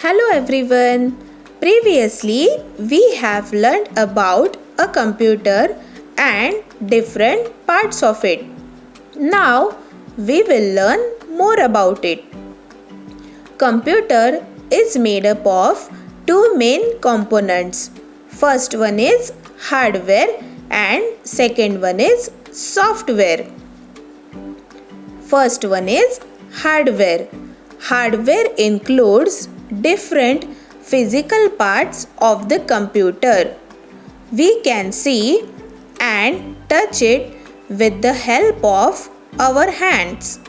Hello everyone. Previously we have learned about a computer and different parts of it. Now we will learn more about it. Computer is made up of two main components. First one is hardware and second one is software. First one is hardware. Hardware includes different physical parts of the computer. We can see and touch it with the help of our hands.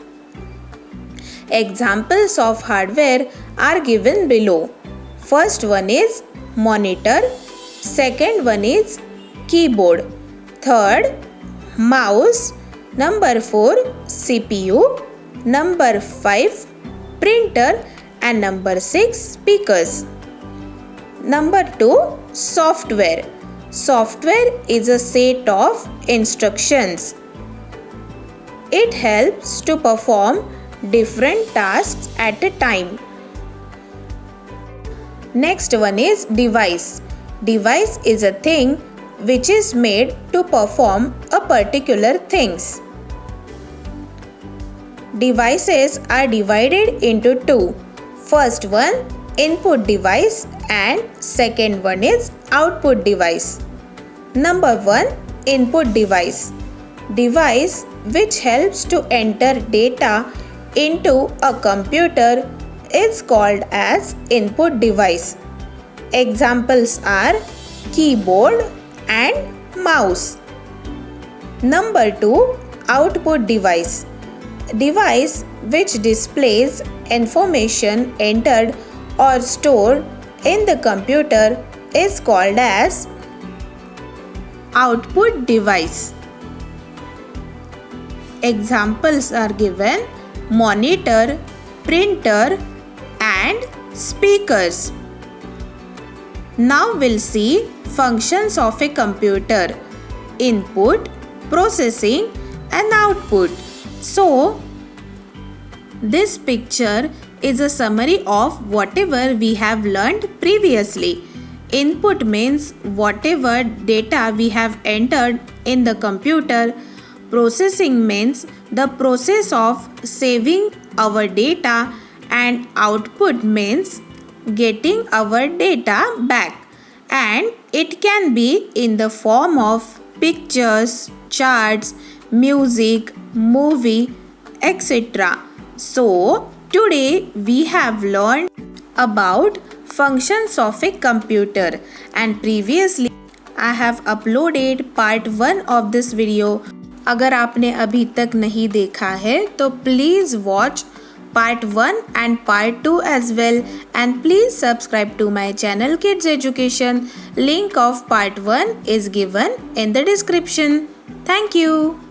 Examples of hardware are given below. First one is monitor, second one is keyboard, third mouse, number 4 CPU, number 5 printer and number 6 speakers. Number 2 software. Software is a set of instructions. It helps to perform different tasks at a time. Next one is device. Device is a thing which is made to perform a particular things. Devices are divided into two. First one input device and second one is output device. Number 1 input device. Device which helps to enter data into a computer is called as input device. Examples are keyboard and mouse. Number 2 output device. Device which displays information entered or stored in the computer is called as output device. Examples are given monitor, printer and speakers. Now we'll see functions of a computer: input, processing and output. So, this picture is a summary of whatever we have learned previously. Input means whatever data we have entered in the computer. Processing means the process of saving our data, and output means getting our data back, and it can be in the form of pictures, charts, music, movie, etc. So, today we have learned about functions of a computer, and previously I have uploaded part 1 of this video. अगर आपने अभी तक नहीं देखा है तो please watch part 1 and part 2 as well, and please subscribe to my channel Kids Education. Link of part 1 is given in the description. Thank you.